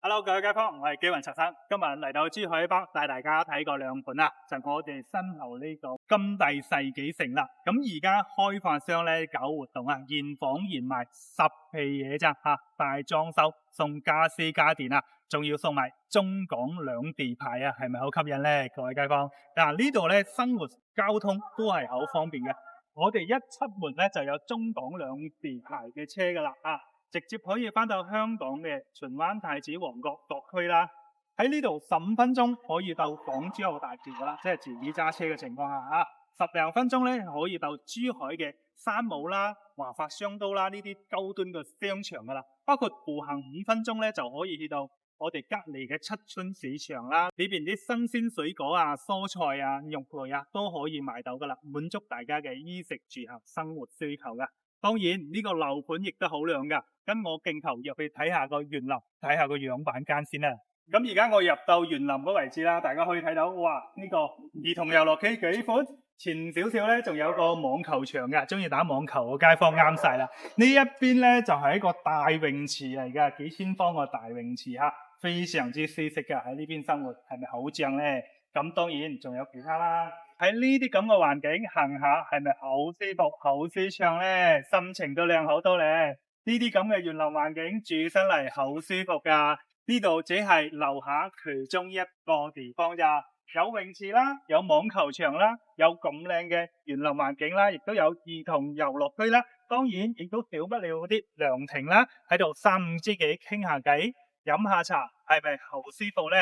Hello，各位街坊，我係紀雲陳生，今日嚟到珠海北帶大家睇個兩盤啦，就我哋身後呢個金地世紀城啦。咁而家開發商咧搞活動啊，現房現賣10皮嘢咋吓，大裝修送家私家電啊，仲要送埋中港兩地牌啊，係咪好吸引呢？各位街坊，呢度咧生活交通都係好方便嘅，我哋一出門咧就有中港兩地牌嘅車噶啦啊！直接可以翻到香港嘅荃灣、太子、旺角各區啦。喺呢度15分鐘可以到港珠澳大橋噶啦，即係自己揸車嘅情況下啊，10零分鐘咧可以到珠海嘅山姆啦、華發商都啦呢啲高端嘅商場噶啦。包括步行5分鐘咧就可以去到我哋隔離嘅七春市場啦，裏邊啲新鮮水果啊、蔬菜啊、肉類啊都可以買到噶啦，滿足大家嘅衣食住行生活需求噶。當然呢個樓盤亦都好靚噶，跟我鏡頭入去睇下個園林，睇下個樣板間先啦。咁而家我入到園林嗰位置啦，大家可以睇到，哇！呢個兒童遊樂區幾寬，前少少咧仲有個網球場噶，中意打網球嘅街坊啱晒啦。呢一邊咧就係一個大泳池嚟噶，幾千方個大泳池吓，非常之舒適噶，喺呢邊生活係咪好正咧？咁當然仲有其他啦。喺呢啲咁嘅環境行下係咪好舒服好舒暢呢？心情都靚好多咧。呢啲咁嘅園林環境住身嚟好舒服噶。呢度只係樓下其中一個地方咋，有泳池啦，有網球場啦，有咁靚嘅園林環境啦，亦都有兒童遊樂區啦。當然亦都少不了嗰啲涼亭啦，喺度三五知己傾下偈，飲下茶，係咪好舒服呢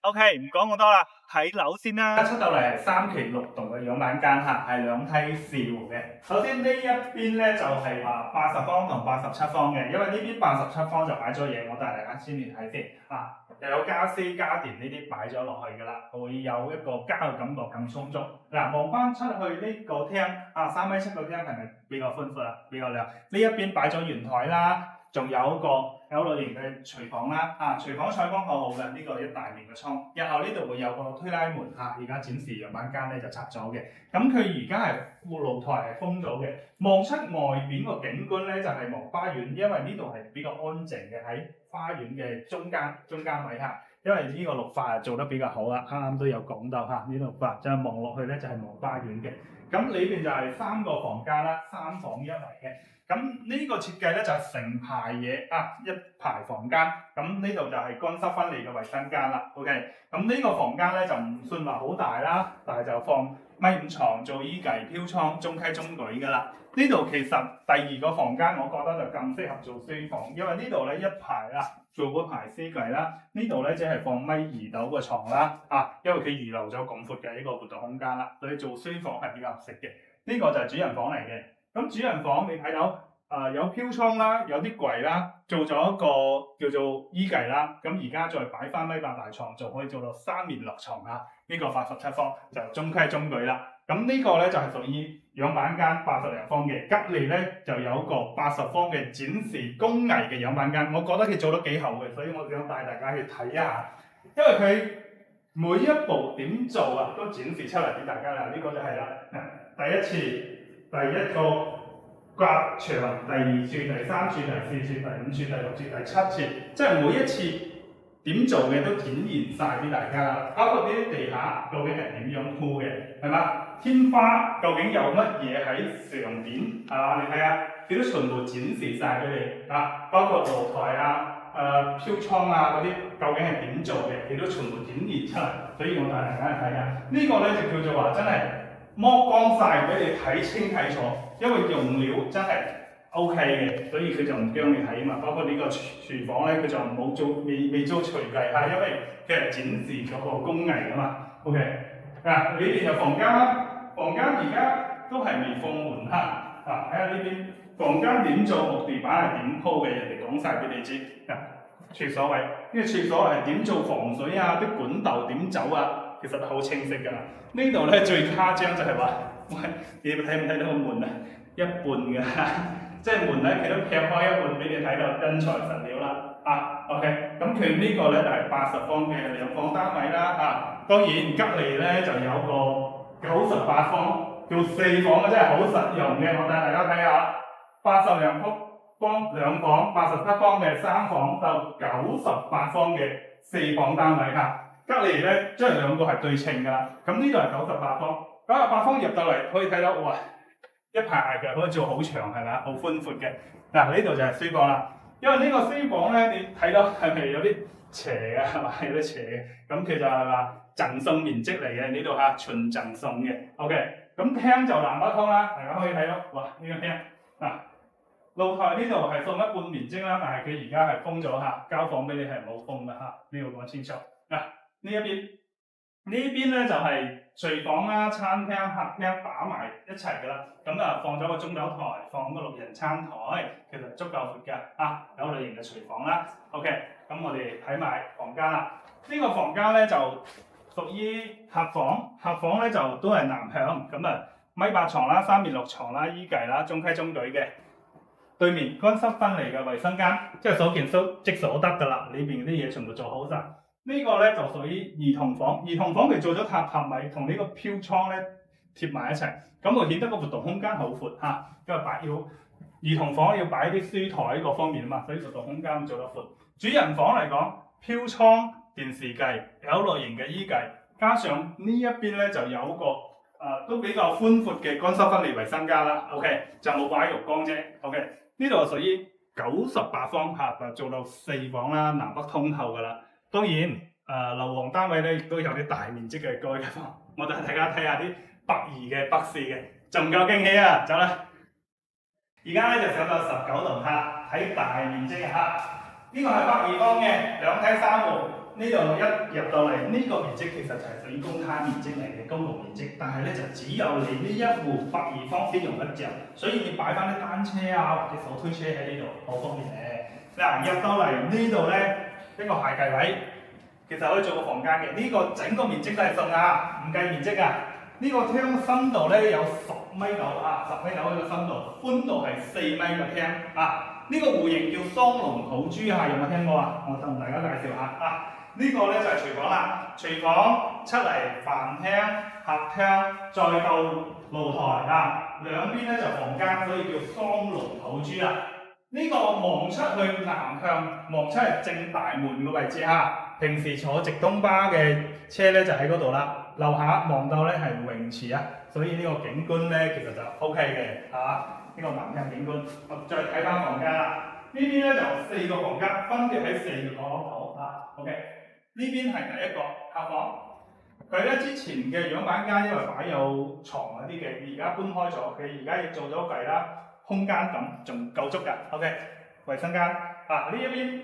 ？OK， 唔講咁多啦，睇樓先啦。出到嚟係3期6棟嘅樣板間嚇，係2梯4戶嘅。首先呢一邊咧就係話80方同87方嘅，因為呢邊87方就擺咗嘢，我帶大家先嚟睇先啊。又有家私家電呢啲擺咗落去㗎啦，會有一個家嘅感覺更充足。望翻出去呢個廳啊，3米7個廳係咪比較寬闊啊？比較靚。呢一邊擺咗圓台啦。仲有一個L類型嘅廚房啦，廚房採光好好嘅，呢個一大面嘅窗，日後呢度會有個推拉門嚇，而家展示樣板間咧就拆咗嘅，咁佢而家係副露台係封咗嘅，望出外邊個景觀咧就係望花園，因為呢度係比較安靜嘅，喺花園嘅中間位嚇，因為呢個綠化做得比較好啦，啱啱都有講到嚇，呢綠化就係望落去咧就係望花園嘅，咁裏邊就係3個房間啦，3房1衛嘅。咁呢個設計咧就係成排嘢一排房間，咁呢度就係乾濕分離嘅衛生間啦。OK， 咁呢個房間咧就唔算話好大啦，但係就放米5床做衣櫃、飄窗、中規中矩噶啦。呢度其實第2個房間我覺得就更適合做書房，因為呢度咧一排做嗰排書櫃啦，呢度咧只係放米2斗嘅床啦，因為佢預留咗咁闊嘅一個活動空間啦，所以做書房係比較合適嘅。呢個就係主人房嚟嘅。咁主人房你睇到有飄窗啦，有啲櫃啦，做咗一個叫做衣櫃啦。咁而家再擺翻米8大床，就可以做到3面落床啦。呢個87方就中規中矩啦。咁呢個咧就係屬於樣板間80零方嘅，隔離咧就有個80方嘅展示工藝嘅樣板間。我覺得佢做得幾好嘅，所以我想帶大家去睇一下，因為佢每一步點做都展示出嚟俾大家啦。呢個就係啦，第一次。第一個刮牆，第2次、第3次、第4次、第5次、第6次、第7次，即係每一次點做嘅都顯現晒俾大家啦。包括呢啲地下究竟係點樣鋪嘅，係嘛？天花究竟有乜嘢喺上邊，係嘛？你睇下，佢都全部展示晒俾你包括露台飄窗嗰啲，究竟係點做嘅，佢都全部展現出嚟。所以我帶大家去睇下，呢個咧就叫做話真係。剝光晒俾你睇清睇楚，因為用料真係 OK 嘅，所以佢就唔驚你睇啊嘛。包括呢個廚房咧，佢就冇做未做廚藝因為佢係展示嗰個工藝啊嘛。OK， 裏邊就房間啦，房間而家都係未放門睇下呢邊房間點做，木地板係點鋪嘅，人哋講晒俾你知。廁所位，呢個廁所係點做防水啲管道點走其實好清晰㗎啦。呢度咧最誇張就係話，喂，你睇唔睇到個門一半㗎，即係門咧佢都劈開一半俾你睇到，因材實料啦。OK， 咁佢呢個咧就係80方嘅2房單位啦。當然隔離咧就有個98方，叫4房嘅真係好實用嘅，我帶大家睇下，82幅方2房、87方嘅3房到98方嘅4房單位嚇。隔離咧，即係兩個係對稱㗎啦。咁呢度係98方，98方入到嚟可以睇到，哇！一排嘅可以做好長係咪？好寬闊嘅。嗱，呢度就係書房啦。因為呢個書房咧，你睇到係咪有啲斜嘅係嘛？有啲斜嘅。咁其實係話贈送面積嚟嘅呢度嚇，純贈送嘅。OK， 咁廳就南北通啦，大家可以睇到，哇！呢個廳嗱，露台呢度係送一半面積啦，但係佢而家係封咗嚇，交房俾你係冇封嘅嚇，呢度講清楚。嗱，呢一邊咧就係睡房啦、餐廳、客廳打埋一齊㗎啦。咁啊放咗個中酒台，放個6人餐台，其實足夠闊㗎啊，有類型嘅廚房啦。OK， 咁我哋睇埋房間啦。呢個房間咧就屬於客房，客房咧就都係南向，咁啊米8床啦、3面6床啦、衣櫃啦，中規中矩嘅。對面乾濕分離嘅衛生間，即係所見即所得㗎啦。裏邊啲嘢全部做好晒。呢個咧就屬於兒童房，兒童房佢做咗榻米同呢個飄窗咧貼埋一齊，咁會顯得個活動空間好闊嚇。因為兒童房要擺啲書台各方面啊嘛，所以活動空間做得闊。主人房嚟講，飄窗、電視櫃、有類型嘅衣櫃，加上呢一邊咧就有個都比較寬闊嘅乾濕分離衛生間啦。OK， 就冇擺浴缸啫。OK， 呢度係屬於98方嚇，就做到4房啦，南北通透㗎啦。當然，樓王單位咧亦都有啲大面積嘅該房，我帶大家睇下啲北2嘅、北4嘅，仲唔夠驚喜啊！走啦！而家咧就上到19棟客，睇大面積嘅客。呢個係北2方嘅2梯3戶，呢度一入到嚟，呢個面積其實就係屬於公攤面積嚟嘅公共面積，但係咧就只有你呢一戶北2方先用得着，所以你擺翻啲單車啊或者手推車喺呢度，好方便咧。嗱，入到嚟呢度咧。一個鞋櫃位，其實可以做個房間嘅。呢個整個面積都係送啊，唔計面積啊。呢個廳深度咧有10米度啊，10米度呢個深度，寬度係4米嘅廳啊。呢個戶型叫雙龍土豬啊，有冇聽過啊？我同大家介紹下啊。呢個咧就係廚房啦，廚房出嚟飯廳、客廳，再到露台啊，兩邊咧就房間，所以叫雙龍土豬啦。呢個望出去南向，望出嚟正大門嘅位置嚇。平時坐直通巴嘅車咧就喺嗰度啦。樓下望到咧係泳池啊，所以呢個景觀咧其實就 OK 嘅嚇。呢個南向景觀，我再睇翻房間啦。呢邊咧就4個房間，分別喺4個角落頭啊。OK， 呢邊係第一個客房。佢咧之前嘅樣板間因為擺有床嗰啲嘅，而家搬開咗，佢而家亦做咗櫃啦。空間感仲夠足㗎 ，OK， 衞生間啊，呢一邊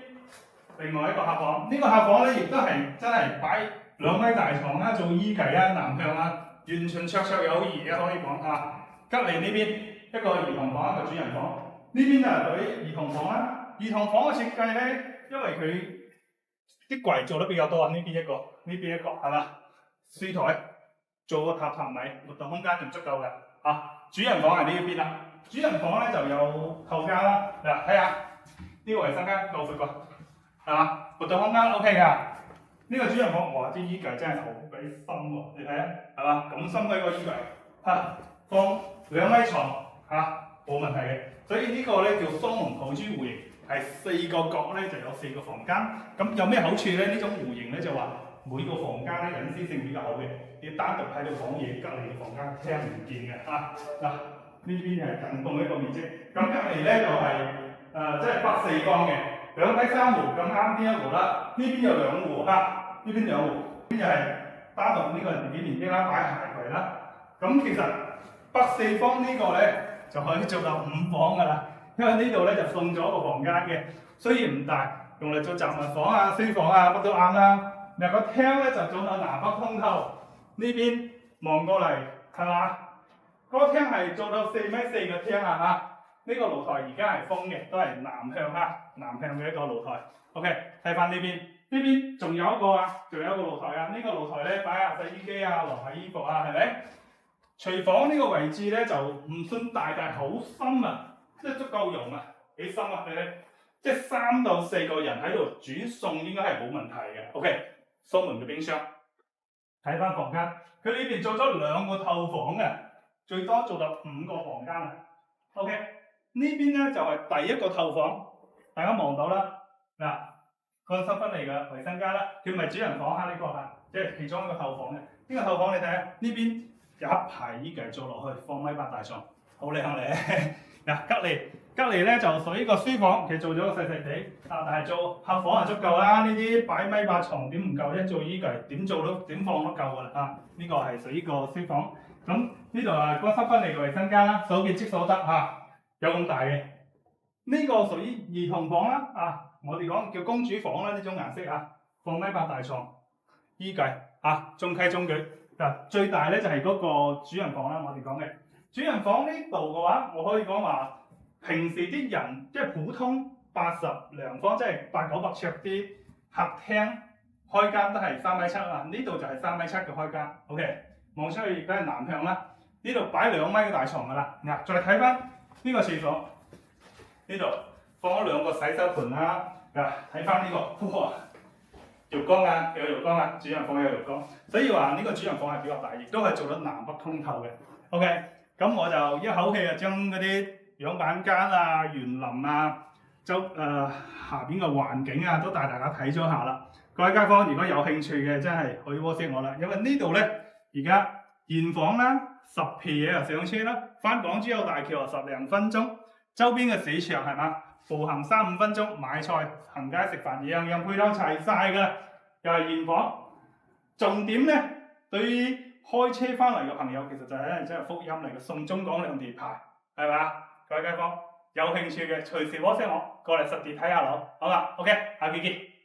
另外一個客房，呢個客房咧亦都係真係擺2米大床啦，做衣櫃啦，南向啦，完全綽綽有餘嘅可以講啊。隔離呢邊一個兒童房，一個主人房，呢邊就係屬於兒童房啦。兒童房嘅設計咧，因為佢啲櫃做得比較多啊，呢邊一個，呢邊一個係嘛？書台做個榻米，活動空間仲足夠嘅啊。主人房係呢一邊啦。主人房咧就有後間啦，嗱睇下呢個衞生間夠闊啩，係嘛？活動空間 OK 㗎。呢個主人房哇，啲衣櫃真係好鬼深喎，你睇下係嘛？咁深嘅一個衣櫃嚇，放2米床嚇冇問題嘅。所以呢個咧叫雙龍土豬戶型，係4個角咧就有4個房間。咁有咩好處咧？呢種戶型咧就話每個房間咧隱私性比較好嘅，你單獨喺度講嘢，隔離嘅房間聽唔見嘅嚇嗱。呢邊係更凍一個面積，咁隔離咧就係即係北4方嘅2梯3戶，咁啱邊一戶啦？呢邊有2戶啊，呢邊2戶，呢邊就係單獨呢個自己面積啦，擺鞋櫃啦。咁其實北4方呢個咧就可以做到5房㗎啦，因為呢度咧就送咗個房間嘅，雖然唔大，用嚟做雜物房啊、書房啊乜都啱啦。嗱個廳咧就做到南北通透，呢邊望過嚟係嘛？嗰個廳係做到4米4嘅廳啊嚇，呢個露台而家係封嘅，都係南向嚇，南向嘅一個露台。OK， 睇翻呢邊，呢邊仲有一個啊，仲有一個露台啊。呢個露台咧擺下洗衣機啊、晾下衣服啊，係咪？廚房呢個位置咧就唔算大，但係好深啊，即係足夠用啊，幾深啊你咧？即係3到4個人喺度煮餸應該係冇問題嘅。OK， 蘇門嘅冰箱，睇翻房間，佢呢邊做咗2個透房嘅。最多做到5個房間啦 ，OK，呢邊咧就係第一個透房，大家望到啦嗱，乾濕分離嘅衞生間啦，佢唔係主人房嚇呢個嚇，即係其中一個透房嘅。呢個透房你睇下，呢邊有一排衣櫃做落去，放米八大床，好靚咧。嗱，隔離咧就屬於個書房，其實做咗個細細地，但係做客房係足夠啦。呢啲擺米八床點唔夠啫？做衣櫃點做都點放都夠㗎啦嚇。呢個係屬於個書房。咁呢度係乾濕分離嘅衞生間啦，所見即所得嚇，有咁大嘅。呢個屬於兒童房啦啊，我哋講叫公主房啦呢種顏色啊，放米八大床，衣櫃啊，中規中矩。嗱，最大咧就係嗰個主人房啦，我哋講嘅。主人房呢度嘅話，我可以講話，平時啲人即係普通80良方，即係800-900尺啲客廳開間都係3.7米啊，呢度就係3.7米嘅開間。OK， 望出去亦都係南向啦。呢度擺2米嘅大床㗎啦。嗱，再睇翻呢個廁所，呢度放咗2個洗手盆啦。嗱，睇翻呢個，哇！浴缸啊，有浴缸啊，主人房有浴缸，所以話呢個主人房係比較大，亦都係做得南北通透嘅。OK， 咁我就一口氣將嗰啲樣板間啊、園林啊、下邊嘅環境啊，都帶大家睇咗下啦。各位街坊如果有興趣嘅，真係可以 WhatsApp 我啦，因為呢度咧而家現房啦，10皮嘢就上車啦，翻港珠澳大橋10零分鐘，周邊嘅市場係嘛？步行3-5分鐘，買菜、行街食飯，樣樣配套齊晒㗎啦，又係現房。重點咧，對於開車翻嚟嘅朋友，其實就係真係福音嚟嘅，送中港兩地牌，係嘛？各位街坊有興趣嘅，隨時 WhatsApp我過嚟實地睇下樓，好嘛？OK，下期見。